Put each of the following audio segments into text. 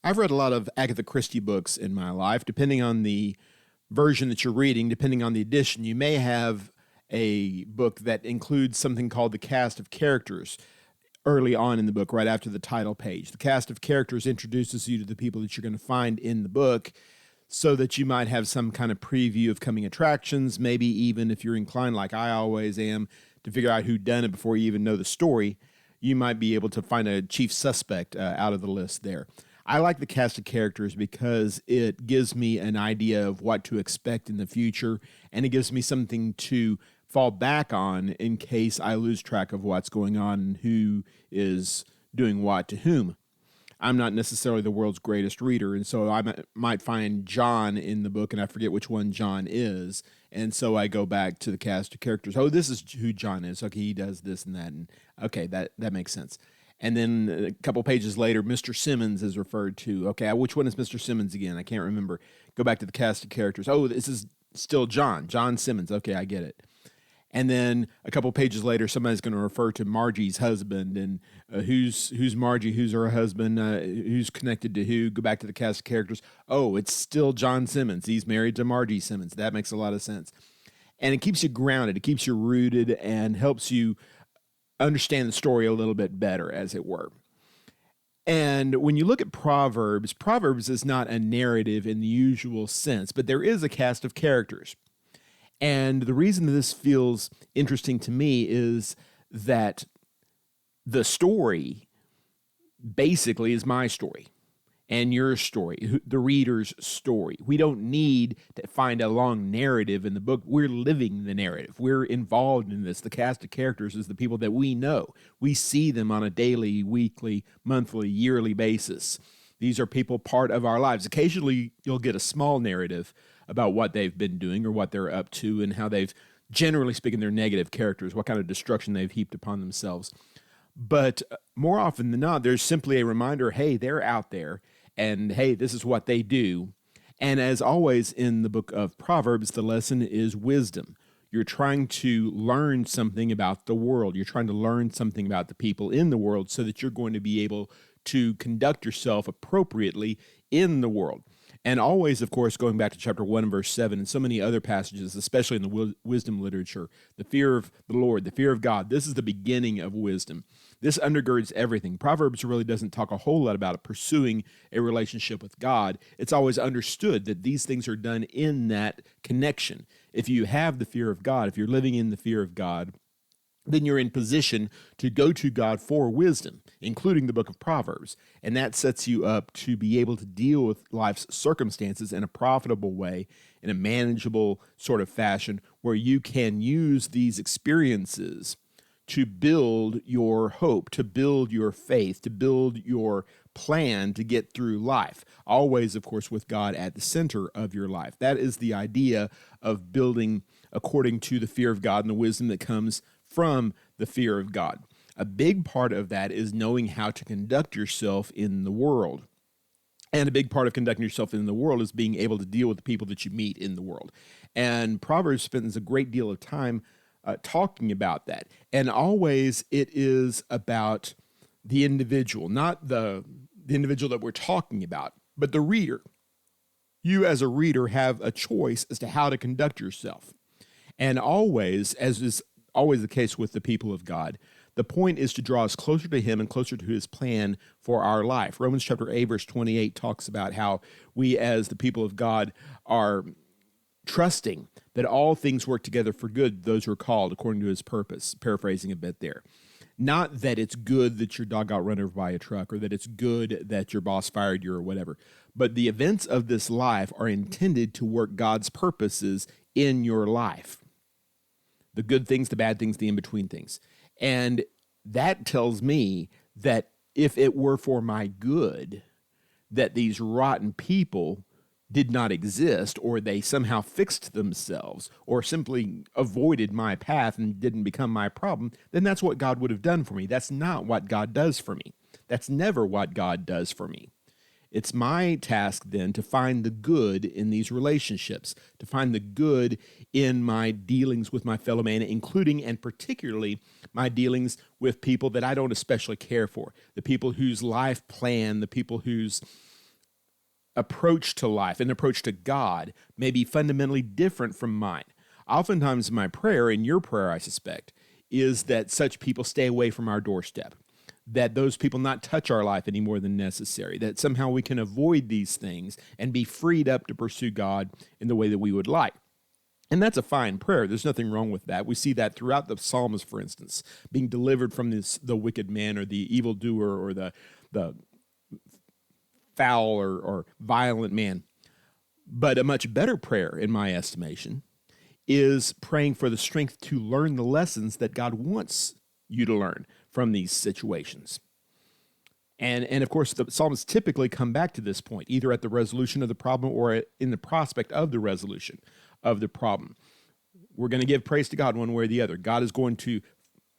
I've read a lot of Agatha Christie books in my life. Depending on the version that you're reading, depending on the edition, you may have a book that includes something called the cast of characters early on in the book, right after the title page. The cast of characters introduces you to the people that you're going to find in the book so that you might have some kind of preview of coming attractions, maybe even if you're inclined, like I always am, to figure out who done it before you even know the story, you might be able to find a chief suspect out of the list there. I like the cast of characters because it gives me an idea of what to expect in the future, and it gives me something to fall back on in case I lose track of what's going on and who is doing what to whom. I'm not necessarily the world's greatest reader, and so I might find John in the book, and I forget which one John is, and so I go back to the cast of characters. Oh, this is who John is. Okay, he does this and that, and okay, that makes sense. And then a couple pages later, Mr. Simmons is referred to. Okay, which one is Mr. Simmons again? I can't remember. Go back to the cast of characters. Oh, this is still John Simmons. Okay, I get it. And then a couple pages later, somebody's going to refer to Margie's husband, and who's Margie, who's her husband, who's connected to who. Go back to the cast of characters. Oh, it's still John Simmons. He's married to Margie Simmons. That makes a lot of sense. And it keeps you grounded. It keeps you rooted and helps you understand the story a little bit better, as it were. And when you look at Proverbs is not a narrative in the usual sense, but there is a cast of characters. And the reason this feels interesting to me is that the story basically is my story and your story, the reader's story. We don't need to find a long narrative in the book. We're living the narrative. We're involved in this. The cast of characters is the people that we know. We see them on a daily, weekly, monthly, yearly basis. These are people part of our lives. Occasionally, you'll get a small narrative about what they've been doing or what they're up to and how they've, generally speaking, they're negative characters, what kind of destruction they've heaped upon themselves. But more often than not, there's simply a reminder, hey, they're out there, and hey, this is what they do. And as always in the book of Proverbs, the lesson is wisdom. You're trying to learn something about the world. You're trying to learn something about the people in the world so that you're going to be able to conduct yourself appropriately in the world. And always, of course, going back to chapter 1 and verse 7 and so many other passages, especially in the wisdom literature, the fear of the Lord, the fear of God, this is the beginning of wisdom. This undergirds everything. Proverbs really doesn't talk a whole lot about pursuing a relationship with God. It's always understood that these things are done in that connection. If you have the fear of God, if you're living in the fear of God, then you're in position to go to God for wisdom, including the book of Proverbs. And that sets you up to be able to deal with life's circumstances in a profitable way, in a manageable sort of fashion, where you can use these experiences to build your hope, to build your faith, to build your plan to get through life. Always, of course, with God at the center of your life. That is the idea of building according to the fear of God and the wisdom that comes from the fear of God. A big part of that is knowing how to conduct yourself in the world. And a big part of conducting yourself in the world is being able to deal with the people that you meet in the world. And Proverbs spends a great deal of time talking about that. And always it is about the individual, not the individual that we're talking about, but the reader. You as a reader have a choice as to how to conduct yourself. And always, as is always the case with the people of God, the point is to draw us closer to Him and closer to His plan for our life. Romans chapter 8, verse 28 talks about how we as the people of God are trusting that all things work together for good, those who are called according to His purpose, paraphrasing a bit there. Not that it's good that your dog got run over by a truck or that it's good that your boss fired you or whatever, but the events of this life are intended to work God's purposes in your life. The good things, the bad things, the in-between things. And that tells me that if it were for my good, that these rotten people did not exist, or they somehow fixed themselves, or simply avoided my path and didn't become my problem, then that's what God would have done for me. That's not what God does for me. That's never what God does for me. It's my task then to find the good in these relationships, to find the good in my dealings with my fellow man, including and particularly my dealings with people that I don't especially care for, the people whose life plan, the people whose approach to life and approach to God may be fundamentally different from mine. Oftentimes, my prayer, and your prayer, I suspect, is that such people stay away from our doorstep, that those people not touch our life any more than necessary, that somehow we can avoid these things and be freed up to pursue God in the way that we would like. And that's a fine prayer. There's nothing wrong with that. We see that throughout the Psalms, for instance, being delivered from the wicked man or the evildoer or the foul or violent man. But a much better prayer, in my estimation, is praying for the strength to learn the lessons that God wants you to learn from these situations. And of course, the psalmists typically come back to this point, either at the resolution of the problem or in the prospect of the resolution of the problem. We're going to give praise to God one way or the other. God is going to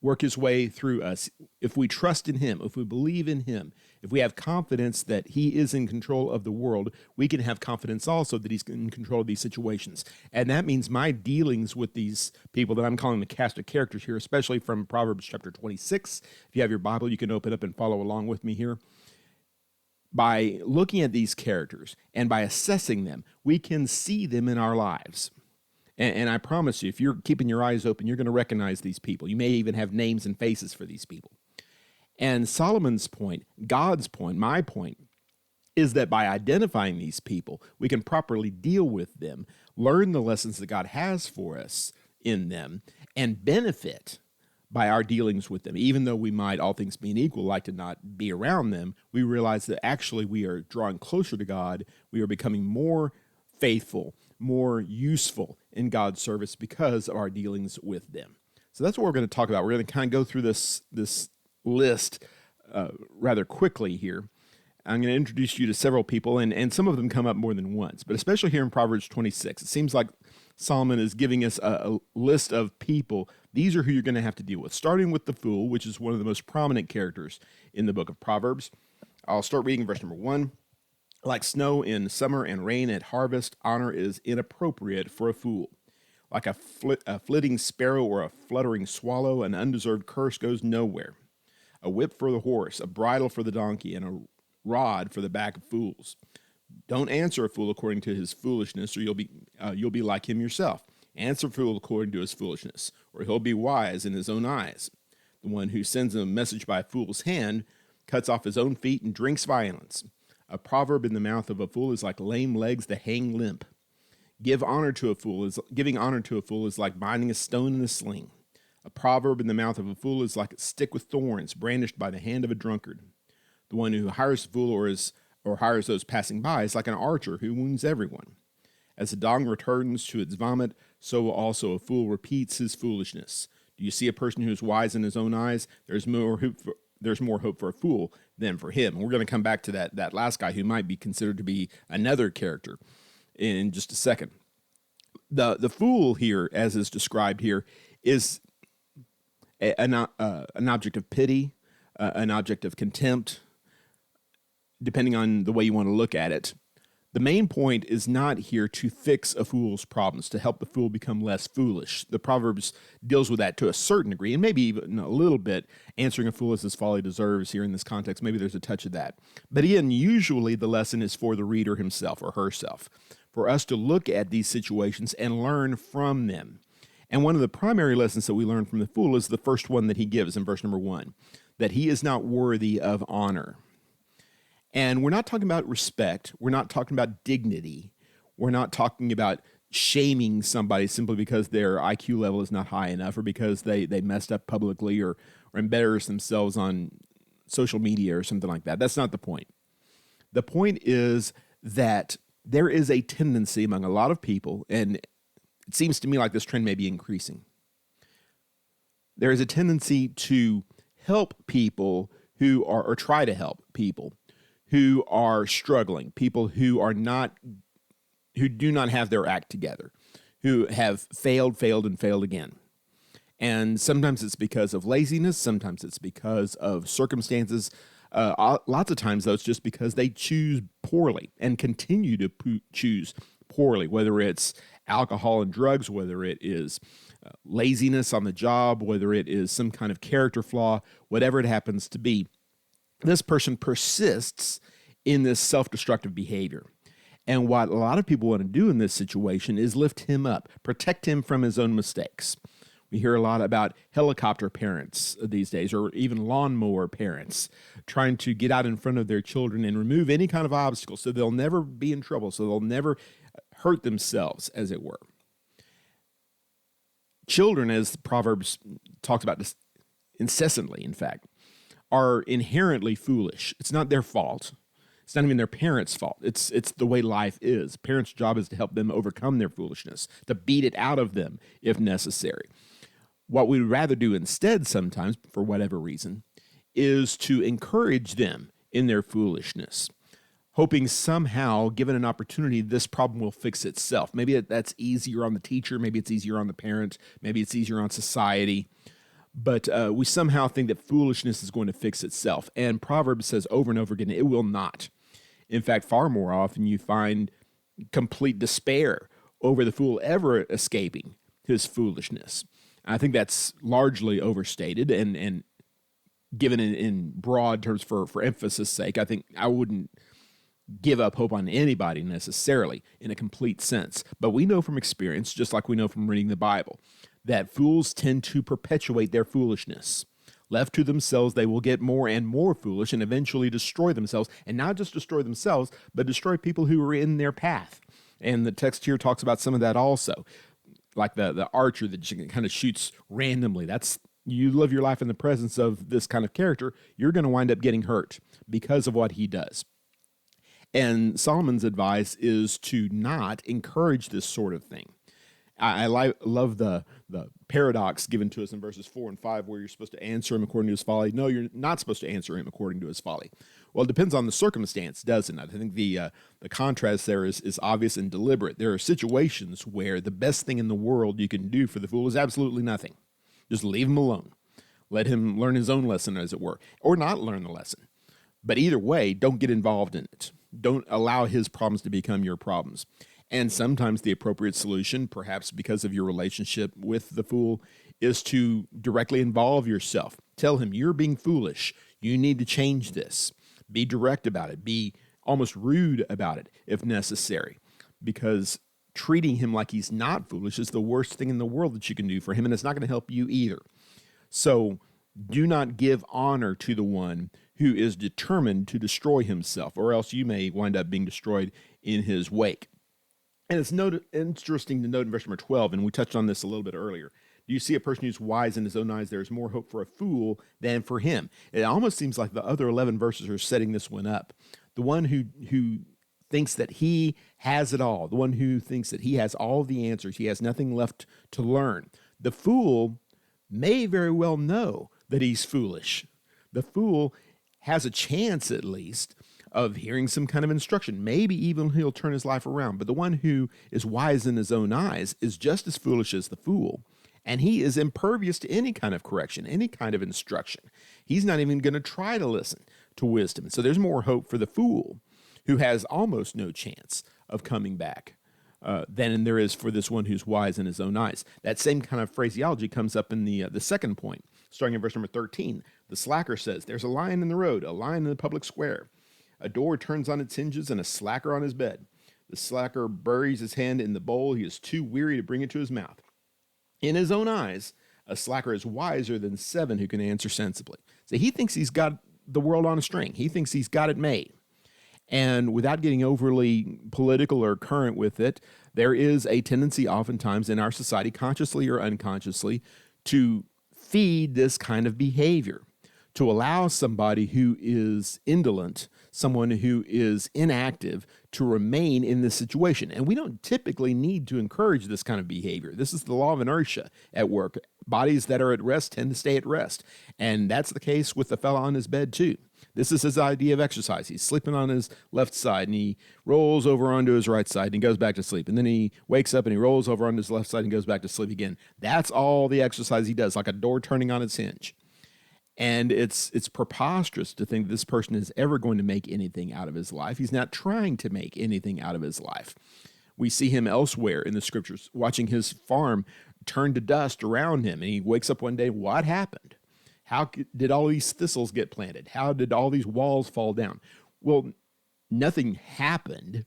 work his way through us. If we trust in him, if we believe in him, if we have confidence that he is in control of the world, we can have confidence also that he's in control of these situations. And that means my dealings with these people that I'm calling the cast of characters here, especially from Proverbs chapter 26. If you have your Bible, you can open up and follow along with me here. By looking at these characters and by assessing them, we can see them in our lives. And I promise you, if you're keeping your eyes open, you're going to recognize these people. You may even have names and faces for these people. And Solomon's point, God's point, my point, is that by identifying these people, we can properly deal with them, learn the lessons that God has for us in them, and benefit by our dealings with them. Even though we might, all things being equal, like to not be around them, we realize that actually we are drawing closer to God. We are becoming more faithful, more useful in God's service because of our dealings with them. So that's what we're going to talk about. We're going to kind of go through this list rather quickly here. I'm going to introduce you to several people, and some of them come up more than once, but especially here in Proverbs 26. It seems like Solomon is giving us a list of people. These are who you're going to have to deal with, starting with the fool, which is one of the most prominent characters in the book of Proverbs. I'll start reading verse number 1. Like snow in summer and rain at harvest, honor is inappropriate for a fool. Like a flitting sparrow or a fluttering swallow, an undeserved curse goes nowhere. A whip for the horse, a bridle for the donkey, and a rod for the back of fools. Don't answer a fool according to his foolishness, or you'll be like him yourself. Answer a fool according to his foolishness, or he'll be wise in his own eyes. The one who sends a message by a fool's hand cuts off his own feet and drinks violence. A proverb in the mouth of a fool is like lame legs that hang limp. Giving honor to a fool is like binding a stone in a sling. A proverb in the mouth of a fool is like a stick with thorns brandished by the hand of a drunkard. The one who hires a fool or hires those passing by is like an archer who wounds everyone. As a dog returns to its vomit, so also a fool repeats his foolishness. Do you see a person who is wise in his own eyes? There's more hope for a fool than for him. And we're going to come back to that last guy who might be considered to be another character in just a second. The fool here, as is described here, is an object of pity, an object of contempt, depending on the way you want to look at it. The main point is not here to fix a fool's problems, to help the fool become less foolish. The Proverbs deals with that to a certain degree, and maybe even a little bit. Answering a fool as his folly deserves here in this context. Maybe there's a touch of that. But again, usually the lesson is for the reader himself or herself, for us to look at these situations and learn from them. And one of the primary lessons that we learn from the fool is the first one that he gives in verse number 1, that he is not worthy of honor. And we're not talking about respect. We're not talking about dignity. We're not talking about shaming somebody simply because their IQ level is not high enough or because they messed up publicly or embarrassed themselves on social media or something like that. That's not the point. The point is that there is a tendency among a lot of people, and it seems to me like this trend may be increasing. There is a tendency to help people who are, or try to help people who are struggling, people who do not have their act together, who have failed again. And sometimes it's because of laziness, sometimes it's because of circumstances. Lots of times, though, it's just because they choose poorly and continue to choose poorly, whether it's alcohol and drugs, whether it is laziness on the job, whether it is some kind of character flaw, whatever it happens to be. This person persists in this self-destructive behavior. And what a lot of people want to do in this situation is lift him up, protect him from his own mistakes. We hear a lot about helicopter parents these days, or even lawnmower parents, trying to get out in front of their children and remove any kind of obstacle so they'll never be in trouble, so they'll never hurt themselves, as it were. Children, as Proverbs talks about this incessantly, in fact, are inherently foolish. It's not their fault. It's not even their parents' fault. It's the way life is. Parents' job is to help them overcome their foolishness, to beat it out of them if necessary. What we'd rather do instead sometimes, for whatever reason, is to encourage them in their foolishness, hoping somehow, given an opportunity, this problem will fix itself. Maybe that's easier on the teacher, maybe it's easier on the parent, maybe it's easier on society. But we somehow think that foolishness is going to fix itself. And Proverbs says over and over again, it will not. In fact, far more often you find complete despair over the fool ever escaping his foolishness. I think that's largely overstated and given in broad terms for emphasis' sake. I think I wouldn't give up hope on anybody necessarily in a complete sense. But we know from experience, just like we know from reading the Bible, that fools tend to perpetuate their foolishness. Left to themselves, they will get more and more foolish and eventually destroy themselves. And not just destroy themselves, but destroy people who are in their path. And the text here talks about some of that also. Like the archer that kind of shoots randomly. You live your life in the presence of this kind of character, you're going to wind up getting hurt because of what he does. And Solomon's advice is to not encourage this sort of thing. I love the paradox given to us in verses 4 and 5 where you're supposed to answer him according to his folly. No, you're not supposed to answer him according to his folly. Well, it depends on the circumstance, doesn't it? I think the contrast there is obvious and deliberate. There are situations where the best thing in the world you can do for the fool is absolutely nothing. Just leave him alone. Let him learn his own lesson, as it were, or not learn the lesson. But either way, don't get involved in it. Don't allow his problems to become your problems. And sometimes the appropriate solution, perhaps because of your relationship with the fool, is to directly involve yourself. Tell him, you're being foolish. You need to change this. Be direct about it. Be almost rude about it if necessary. Because treating him like he's not foolish is the worst thing in the world that you can do for him, and it's not going to help you either. So do not give honor to the one who is determined to destroy himself, or else you may wind up being destroyed in his wake. And it's interesting to note in verse number 12, and we touched on this a little bit earlier. Do you see a person who's wise in his own eyes? There is more hope for a fool than for him. It almost seems like the other 11 verses are setting this one up. The one who thinks that he has it all, the one who thinks that he has all the answers, he has nothing left to learn. The fool may very well know that he's foolish. The fool has a chance, at least, of hearing some kind of instruction. Maybe even he'll turn his life around. But the one who is wise in his own eyes is just as foolish as the fool. And he is impervious to any kind of correction, any kind of instruction. He's not even going to try to listen to wisdom. So there's more hope for the fool, who has almost no chance of coming back than there is for this one who's wise in his own eyes. That same kind of phraseology comes up in the second point, starting in verse number 13. The slacker says, there's a lion in the road, a lion in the public square. A door turns on its hinges and a slacker on his bed. The slacker buries his hand in the bowl. He is too weary to bring it to his mouth. In his own eyes, a slacker is wiser than 7 who can answer sensibly. So he thinks he's got the world on a string. He thinks he's got it made. And without getting overly political or current with it, there is a tendency oftentimes in our society, consciously or unconsciously, to feed this kind of behavior, to allow somebody who is indolent, someone who is inactive, to remain in this situation. And we don't typically need to encourage this kind of behavior. This is the law of inertia at work. Bodies that are at rest tend to stay at rest. And that's the case with the fellow on his bed too. This is his idea of exercise. He's sleeping on his left side, and he rolls over onto his right side, and he goes back to sleep. And then he wakes up, and he rolls over onto his left side and goes back to sleep again. That's all the exercise he does, like a door turning on its hinge. And it's preposterous to think this person is ever going to make anything out of his life. He's not trying to make anything out of his life. We see him elsewhere in the scriptures, watching his farm turn to dust around him. And he wakes up one day, what happened? How did all these thistles get planted? How did all these walls fall down? Well, nothing happened.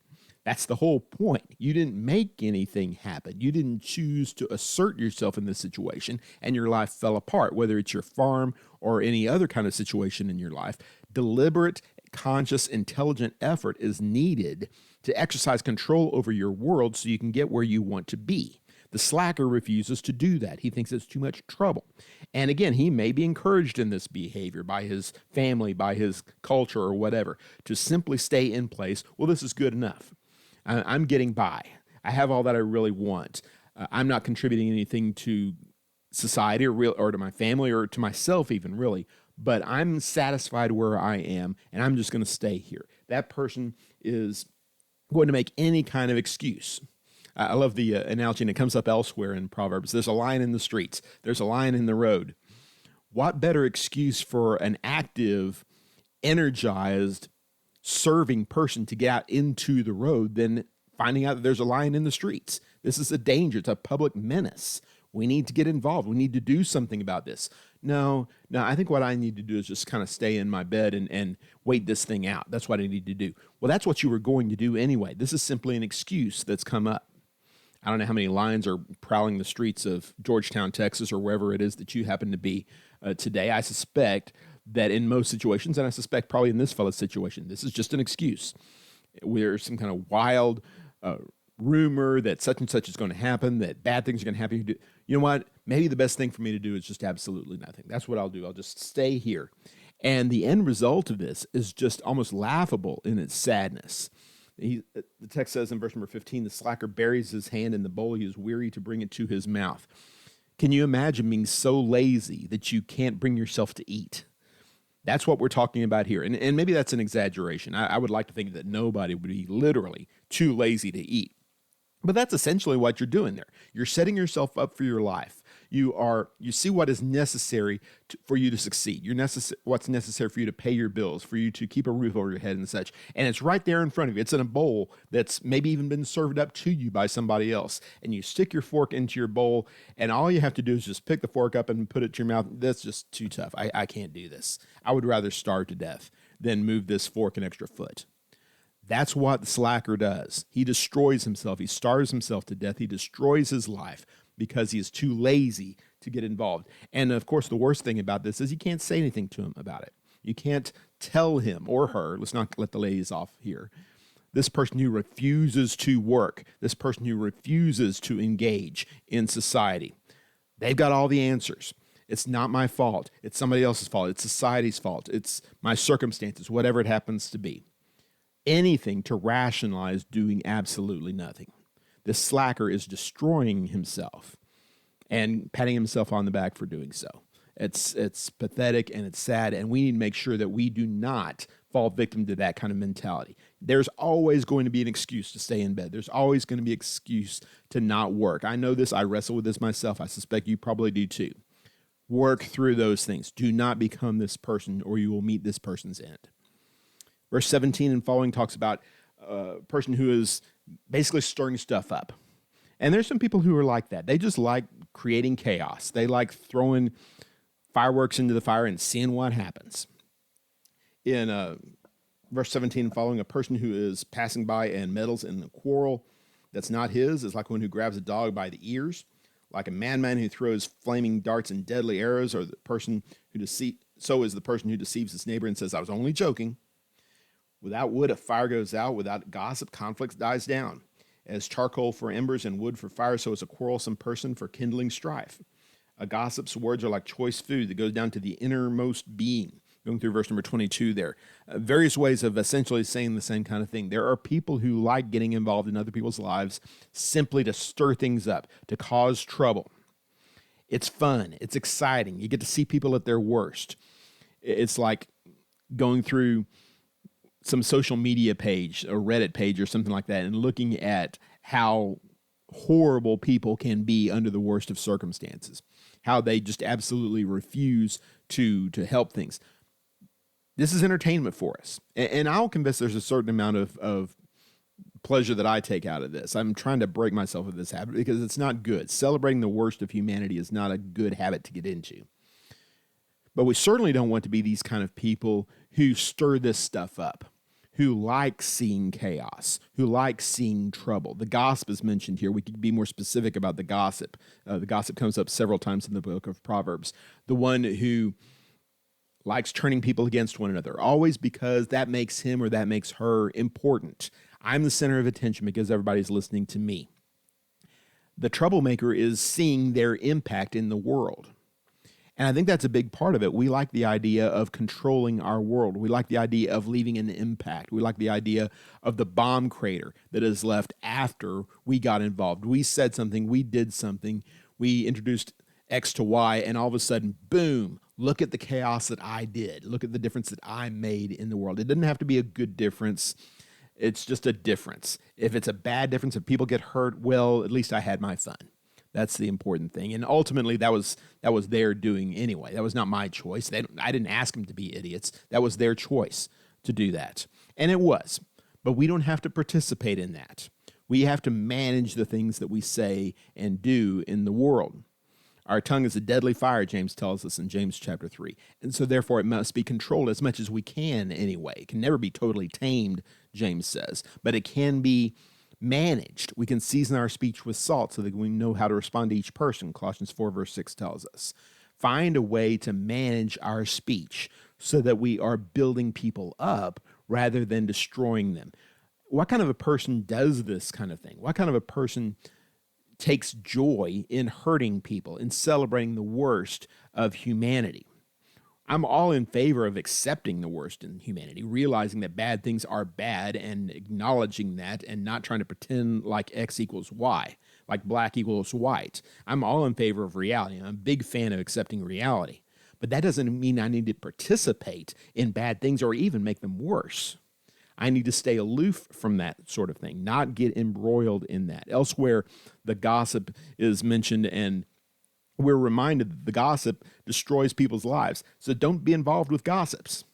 That's the whole point. You didn't make anything happen. You didn't choose to assert yourself in this situation, and your life fell apart, whether it's your farm or any other kind of situation in your life. Deliberate, conscious, intelligent effort is needed to exercise control over your world so you can get where you want to be. The slacker refuses to do that. He thinks it's too much trouble. And again, he may be encouraged in this behavior by his family, by his culture, or whatever, to simply stay in place. Well, this is good enough. I'm getting by. I have all that I really want. I'm not contributing anything to society or to my family or to myself even, really. But I'm satisfied where I am, and I'm just going to stay here. That person is going to make any kind of excuse. I love the analogy, and it comes up elsewhere in Proverbs. There's a lion in the streets. There's a lion in the road. What better excuse for an active, energized, serving person to get out into the road than finding out that there's a lion in the streets? This is a danger. It's a public menace. We need to get involved. We need to do something about this. No, I think what I need to do is just kind of stay in my bed and wait this thing out. That's what I need to do. Well, that's what you were going to do anyway. This is simply an excuse that's come up. I don't know how many lions are prowling the streets of Georgetown, Texas, or wherever it is that you happen to be today. I suspect that in most situations, and I suspect probably in this fellow's situation, this is just an excuse. There's some kind of wild rumor that such and such is going to happen, that bad things are going to happen. You know what? Maybe the best thing for me to do is just absolutely nothing. That's what I'll do. I'll just stay here. And the end result of this is just almost laughable in its sadness. The text says in verse number 15, the slacker buries his hand in the bowl. He is weary to bring it to his mouth. Can you imagine being so lazy that you can't bring yourself to eat? That's what we're talking about here. And maybe that's an exaggeration. I would like to think that nobody would be literally too lazy to eat. But that's essentially what you're doing there. You're setting yourself up for your life. You see what is necessary for you to succeed. What's necessary for you to pay your bills, for you to keep a roof over your head and such. And it's right there in front of you. It's in a bowl that's maybe even been served up to you by somebody else. And you stick your fork into your bowl, and all you have to do is just pick the fork up and put it to your mouth. That's just too tough. I can't do this. I would rather starve to death than move this fork an extra foot. That's what the slacker does. He destroys himself. He starves himself to death. He destroys his life because he is too lazy to get involved. And of course, the worst thing about this is you can't say anything to him about it. You can't tell him or her, let's not let the ladies off here, this person who refuses to work, this person who refuses to engage in society. They've got all the answers. It's not my fault. It's somebody else's fault. It's society's fault. It's my circumstances, whatever it happens to be. Anything to rationalize doing absolutely nothing. This slacker is destroying himself and patting himself on the back for doing so. It's pathetic and it's sad, and we need to make sure that we do not fall victim to that kind of mentality. There's always going to be an excuse to stay in bed. There's always going to be an excuse to not work. I know this. I wrestle with this myself. I suspect you probably do too. Work through those things. Do not become this person, or you will meet this person's end. Verse 17 and following talks about a person who is basically stirring stuff up. And there's some people who are like that. They just like creating chaos. They like throwing fireworks into the fire and seeing what happens. In verse 17 and following, a person who is passing by and meddles in a quarrel that's not his is like one who grabs a dog by the ears, like a madman who throws flaming darts and deadly arrows, or the person who so is the person who deceives his neighbor and says, I was only joking. Without wood, a fire goes out. Without gossip, conflict dies down. As charcoal for embers and wood for fire, so is a quarrelsome person for kindling strife. A gossip's words are like choice food that goes down to the innermost being. Going through verse number 22 there. Various ways of essentially saying the same kind of thing. There are people who like getting involved in other people's lives simply to stir things up, to cause trouble. It's fun. It's exciting. You get to see people at their worst. It's like going through some social media page, a Reddit page or something like that, and looking at how horrible people can be under the worst of circumstances, how they just absolutely refuse to help things. This is entertainment for us. And I'll confess there's a certain amount of pleasure that I take out of this. I'm trying to break myself of this habit because it's not good. Celebrating the worst of humanity is not a good habit to get into. But we certainly don't want to be these kind of people who stir this stuff up, who like seeing chaos, who like seeing trouble. The gossip is mentioned here. We could be more specific about the gossip. The gossip comes up several times in the book of Proverbs. The one who likes turning people against one another, always because that makes him or that makes her important. I'm the center of attention because everybody's listening to me. The troublemaker is seeing their impact in the world. And I think that's a big part of it. We like the idea of controlling our world. We like the idea of leaving an impact. We like the idea of the bomb crater that is left after we got involved. We said something, we did something, we introduced X to Y, and all of a sudden, boom, look at the chaos that I did. Look at the difference that I made in the world. It doesn't have to be a good difference. It's just a difference. If it's a bad difference, if people get hurt, well, at least I had my fun. That's the important thing. And ultimately, that was their doing anyway. That was not my choice. I didn't ask them to be idiots. That was their choice to do that. And it was. But we don't have to participate in that. We have to manage the things that we say and do in the world. Our tongue is a deadly fire, James tells us in James chapter 3. And so therefore it must be controlled as much as we can anyway. It can never be totally tamed, James says, but it can be managed. We can season our speech with salt so that we know how to respond to each person, Colossians 4 verse 6 tells us. Find a way to manage our speech so that we are building people up rather than destroying them. What kind of a person does this kind of thing? What kind of a person takes joy in hurting people, in celebrating the worst of humanity? I'm all in favor of accepting the worst in humanity, realizing that bad things are bad and acknowledging that and not trying to pretend like X equals Y, like black equals white. I'm all in favor of reality. I'm a big fan of accepting reality. But that doesn't mean I need to participate in bad things or even make them worse. I need to stay aloof from that sort of thing, not get embroiled in that. Elsewhere, the gossip is mentioned, and we're reminded that the gossip destroys people's lives. So don't be involved with gossips,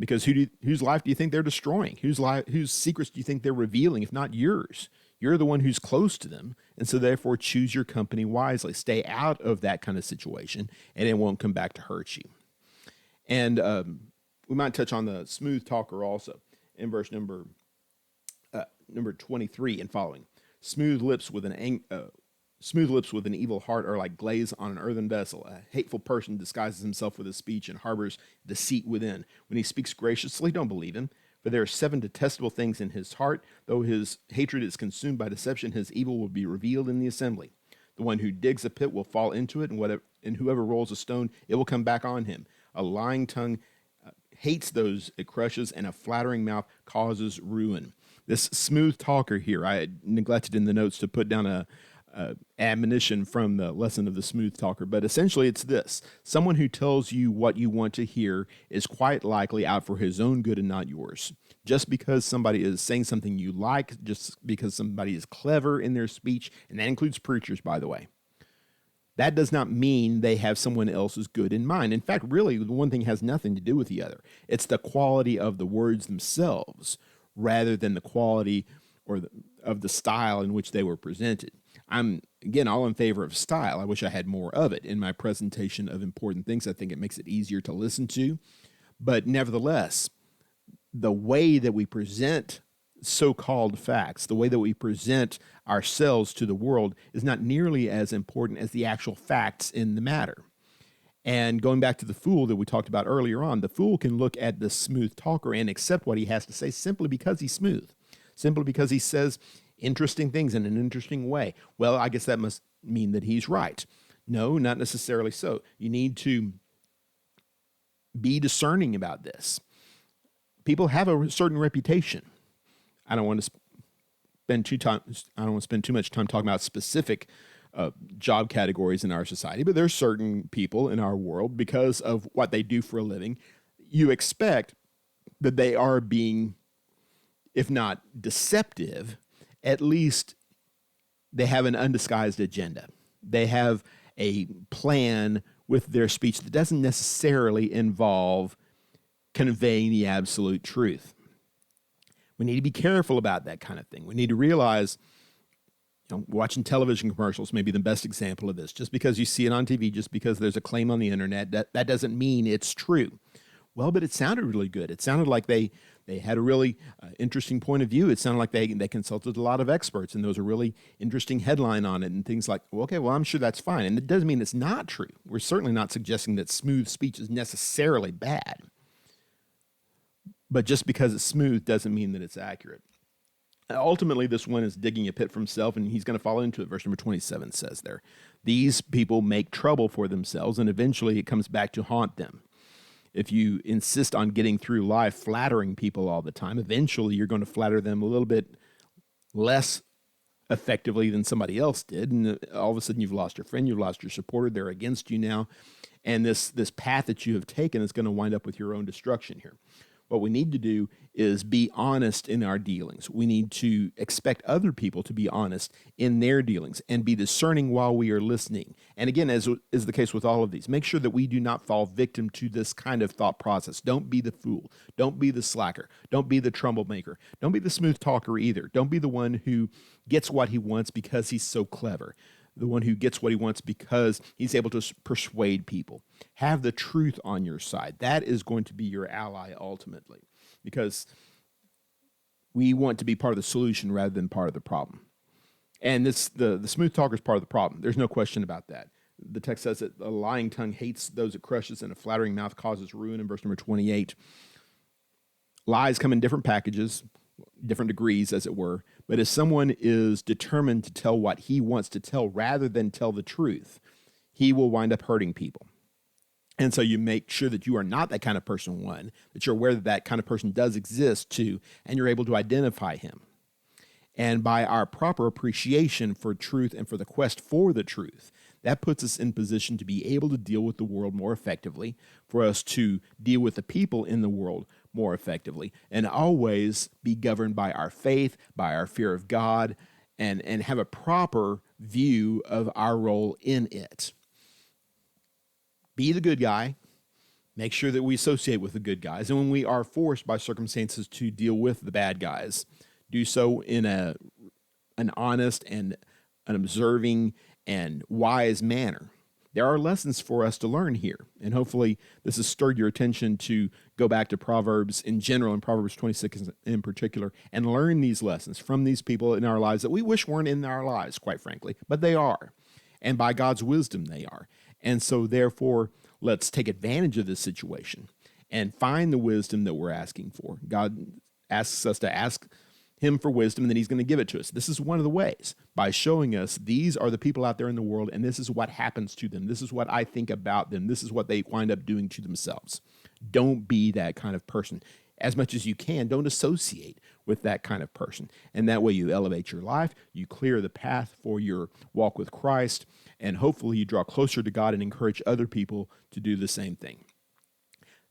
because whose life do you think they're destroying? Whose secrets do you think they're revealing, if not yours? You're the one who's close to them, and so therefore choose your company wisely. Stay out of that kind of situation, and it won't come back to hurt you. And we might touch on the smooth talker also in verse number 23 and following. Smooth lips with an evil heart are like glaze on an earthen vessel. A hateful person disguises himself with his speech and harbors deceit within. When he speaks graciously, don't believe him, for there are 7 detestable things in his heart. Though his hatred is consumed by deception, his evil will be revealed in the assembly. The one who digs a pit will fall into it, and whoever rolls a stone, it will come back on him. A lying tongue hates those it crushes, and a flattering mouth causes ruin. This smooth talker here, I neglected in the notes to put down a admonition from the lesson of the smooth talker, but essentially it's this: someone who tells you what you want to hear is quite likely out for his own good and not yours. Just because somebody is saying something you like, just because somebody is clever in their speech, and that includes preachers, by the way, that does not mean they have someone else's good in mind. In fact, really, the one thing has nothing to do with the other. It's the quality of the words themselves rather than the quality of the style in which they were presented. I'm, again, all in favor of style. I wish I had more of it in my presentation of important things. I think it makes it easier to listen to. But nevertheless, the way that we present so-called facts, the way that we present ourselves to the world is not nearly as important as the actual facts in the matter. And going back to the fool that we talked about earlier on, the fool can look at the smooth talker and accept what he has to say simply because he's smooth, simply because he says interesting things in an interesting way. Well, I guess that must mean that he's right. No, not necessarily so. You need to be discerning about this. People have a certain reputation. I don't want to spend too much time talking about specific job categories in our society, but there's certain people in our world, because of what they do for a living, you expect that they are being, if not deceptive, at least they have an undisguised agenda. They have a plan with their speech that doesn't necessarily involve conveying the absolute truth. We need to be careful about that kind of thing. We need to realize, watching television commercials may be the best example of this. Just because you see it on TV, just because there's a claim on the internet, that doesn't mean it's true. Well, but it sounded really good. It sounded like they had a really interesting point of view. It sounded like they consulted a lot of experts, and there was a really interesting headline on it and things like, well, okay, well, I'm sure that's fine. And it doesn't mean it's not true. We're certainly not suggesting that smooth speech is necessarily bad. But just because it's smooth doesn't mean that it's accurate. Ultimately, this one is digging a pit for himself, and he's going to fall into it. Verse number 27 says there, these people make trouble for themselves, and eventually it comes back to haunt them. If you insist on getting through life flattering people all the time, eventually you're going to flatter them a little bit less effectively than somebody else did. And all of a sudden you've lost your friend, you've lost your supporter, they're against you now. And this path that you have taken is going to wind up with your own destruction here. What we need to do is be honest in our dealings. We need to expect other people to be honest in their dealings and be discerning while we are listening. And again, as is the case with all of these, make sure that we do not fall victim to this kind of thought process. Don't be the fool. Don't be the slacker. Don't be the troublemaker. Don't be the smooth talker either. Don't be the one who gets what he wants because he's so clever. The one who gets what he wants because he's able to persuade people. Have the truth on your side. That is going to be your ally ultimately, because we want to be part of the solution rather than part of the problem. And the smooth talker is part of the problem. There's no question about that. The text says that a lying tongue hates those it crushes, and a flattering mouth causes ruin in verse number 28. Lies come in different packages, different degrees, as it were. But if someone is determined to tell what he wants to tell rather than tell the truth, he will wind up hurting people. And so you make sure that you are not that kind of person, one, that you're aware that that kind of person does exist, two, and you're able to identify him. And by our proper appreciation for truth and for the quest for the truth, that puts us in position to be able to deal with the world more effectively, for us to deal with the people in the world more effectively, and always be governed by our faith, by our fear of God, and have a proper view of our role in it. Be the good guy. Make sure that we associate with the good guys. And when we are forced by circumstances to deal with the bad guys, do so in an honest and an observing and wise manner. There are lessons for us to learn here. And hopefully this has stirred your attention to go back to Proverbs in general, and Proverbs 26 in particular, and learn these lessons from these people in our lives that we wish weren't in our lives, quite frankly, but they are. And by God's wisdom, they are. And so therefore, let's take advantage of this situation and find the wisdom that we're asking for. God asks us to ask him for wisdom, and then he's going to give it to us. This is one of the ways, by showing us these are the people out there in the world, and this is what happens to them. This is what I think about them. This is what they wind up doing to themselves. Don't be that kind of person. As much as you can, don't associate with that kind of person. And that way you elevate your life, you clear the path for your walk with Christ, and hopefully you draw closer to God and encourage other people to do the same thing.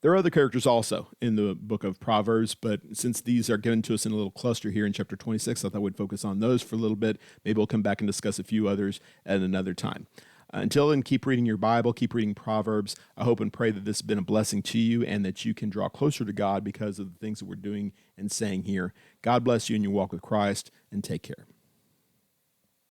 There are other characters also in the book of Proverbs, but since these are given to us in a little cluster here in chapter 26, I thought we'd focus on those for a little bit. Maybe we'll come back and discuss a few others at another time. Until then, keep reading your Bible, keep reading Proverbs. I hope and pray that this has been a blessing to you and that you can draw closer to God because of the things that we're doing and saying here. God bless you in your walk with Christ, and take care.